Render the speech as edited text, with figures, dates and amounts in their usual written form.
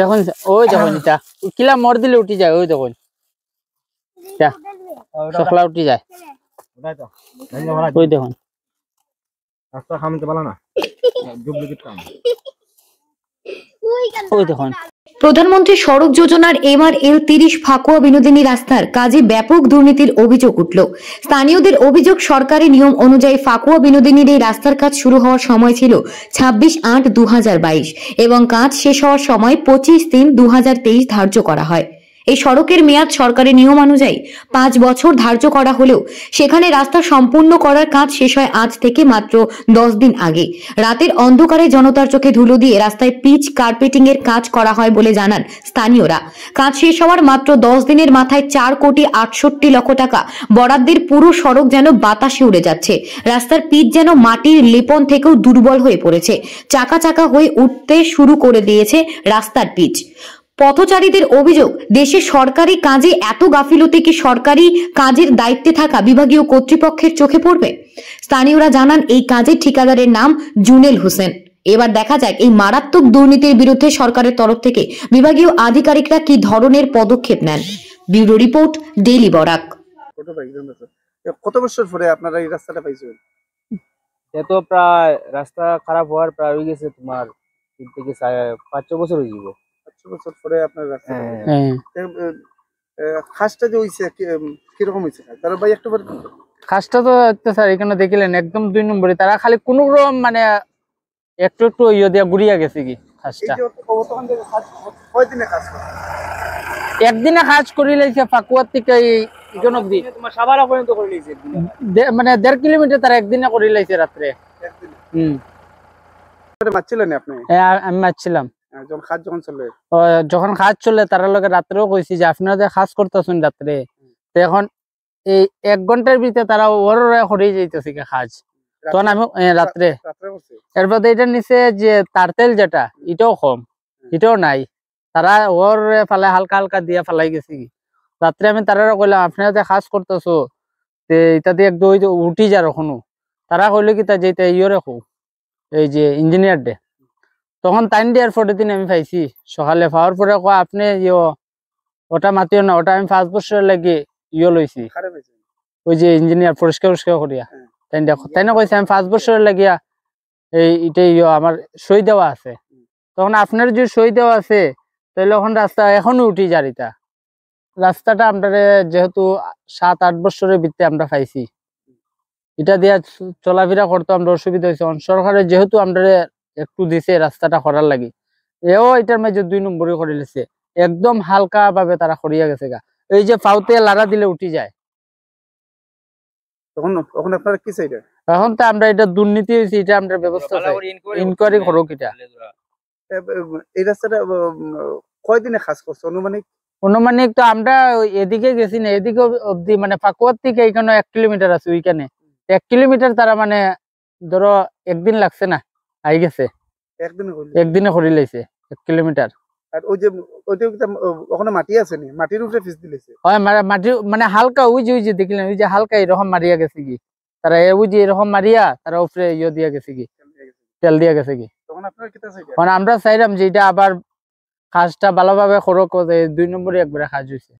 দেখুন ওই দেখুন এটা কিলা মর দিলে উঠি যায়, ওই দেখুন সকলা উঠি যায়, ওই দেখুন রাস্তা খামতে পালা না ডুপ্লিকেট কাম ওই দেখুন। প্রধানমন্ত্রী সড়ক যোজনার MRL 30 ফাকুয়া বিনোদিনী রাস্তার কাজে ব্যাপক দুর্নীতির অভিযোগ উঠল। স্থানীয়দের অভিযোগ, সরকারি নিয়ম অনুযায়ী ফাকুয়া বিনোদিনীর এই রাস্তার কাজ শুরু হওয়ার সময় ছিল 26/8/2022 এবং কাজ শেষ হওয়ার সময় 25/3/2023 ধার্য করা হয়। এই সড়কের মেয়াদ সরকারি নিয়ম অনুযায়ী 5 বছর ধার্য করা হলেও সেখানে রাস্তা সম্পূর্ণ করার কাজ শেষ হয় আজ থেকে মাত্র 10 দিন আগে। রাতের অন্ধকারে জনতার চোখে ধুলো দিয়ে রাস্তায় পিচ কার্পেটিং এর কাজ করা হয় বলে জানান স্থানীয়রা। কাজ শেষ হওয়ার মাত্র 10 দিনের মাথায় 4,68,00,000 টাকা বরাদ্দের পুরো সড়ক যেন বাতাসে উড়ে যাচ্ছে। রাস্তার পিচ যেন মাটির লেপন থেকেও দুর্বল হয়ে পড়েছে, চাকা চাকা হয়ে উঠতে শুরু করে দিয়েছে রাস্তার পিচ। পথচারীদের অভিযোগ, দেশে সরকারি কাজে এত গাফিলতি কি সরকারি কাজের দায়িত্বে থাকা বিভাগীয় কর্তৃপক্ষের চোখে পড়বে? স্থানীয়রা জানান এই কাজের ঠিকাদারের নাম জুনেল হোসেন। এবার দেখা যাক এই মারাত্মক দুর্নীতির বিরুদ্ধে সরকারের তরফ থেকে বিভাগীয় আধিকারিকরা কি ধরনের পদক্ষেপ নেন। Bureau report, daily Barak. কত বছর পরে আপনারা এই রাস্তাটা পাইছেন? এত প্রায় রাস্তা খারাপ হওয়ার প্রায় হয়ে গেছে তোমার 3 থেকে 5-6 বছর হয়ে যাবে। 5 বছর পরে আপনার রাস্তা খাসটা যে হইছে কিরকম হইছে? তার ভাই একটু খাসটা তো স্যার এখানে দেখিলেন একদম 2 নম্বরে, তারা খালি কোনো রকম মানে একটু একটু ইয়ে দিয়া গুড়িয়া গেছে কি খাসটা। কয়দিনে কাজ করে? একদিনে কাজ করে লাইছে ফাকুয়ার থেকে ইজন অবধি তোমার সাভারা পর্যন্ত করে নিয়েছে মানে 1.5 কিলোমিটার তারা একদিনে করে লাইছে রাত্রে। মারছিলেন আপনি? আমি মারছিলাম যখন কাজ চলে তারা লগে রাত্রেও কইছি যে আপনারা যে কাজ করতেছেন রাত্রে, তো এখন এই 1 ঘন্টার ভিতরে তারা ওর হয়ে যাইতেছে কাজ। তখন আমি রাত্রে এরপর এটা নিচে যে তার তেল যেটা এটাও কম, এটাও নাই, তারা ওর ফালে হালকা হালকা দিয়ে ফালাই গেছে কি। রাত্রে আমি তারা কইলাম আপনারা যে কাজ করতেছো এটা দিয়ে একদম উঠি যা রখনো, তারা কইলো কি তা যেটা ইয়ে রাখো এই যে ইঞ্জিনিয়ার ডে। তখন টাইম দেওয়ার পরের দিন আমি পাইছি সকালে পাওয়ার পরে আপনি ওটা মাতিও না, ওটা আমি 5 বছর লাগে লইছি ওই যে ইঞ্জিনিয়ার পরিষ্কার করিয়া তাই না কইছে আমি 5 বছর লাগিয়া এইটাই আমার সই দেওয়া আছে। তখন আপনার যে সই দেওয়া আছে তাহলে এখন রাস্তা এখনো উঠি যারিতা রাস্তাটা আমরা যেহেতু 7-8 বছরের ভিতরে আমরা পাইছি, এটা দিয়া চলাফেরা করতে আমরা অসুবিধা হয়েছে। সরকারের যেহেতু আমরা একটু দিছে রাস্তাটা করার লাগি, এও এটার মাঝে 2 নম্বরে করে লিছে, একদম হালকা ভাবে তারা করিয়া গেছে গা। এই যে পাউতে লাড়া দিলে উঠি যায়। তখন আপনারা কি চাইলে? এখন তো আমরা এটা দুর্নীতি হয়েছে, এটা আমরা ব্যবস্থা ইনকোয়ারি করুক। এটা এই রাস্তাটা কয়দিনে কাজ করছে অনুমানিক? তো আমরা এদিকে গেছি না, এদিকে অব্দি মানে ফাকুয়ার থেকে এখানে 1 কিলোমিটার আছে, ওইখানে 1 কিলোমিটার তারা মানে ধরো একদিন লাগছে না, আই গেছে একদিনে করে লাইছে 1 কিলোমিটার। আর ওই যে ওখানে মাটি আছে নি, মাটির উপরে পিচ দিলেছে। হয় মাটি মানে হালকা ওই যে দেখলেন ওই যে হালকা এরকম মারিয়া গেছে কি তারা, ওই যে এরকম মারিয়া তারা উপরে ইয়ে দিয়া গেছে কি তেল দিয়া গেছে কি। তখন আপনারা কি চাইছেন? মানে আমরা চাইলাম যে এটা আবার কাজটা ভালোভাবে করো, 2 নম্বরে একবারে কাজ হয়েছে।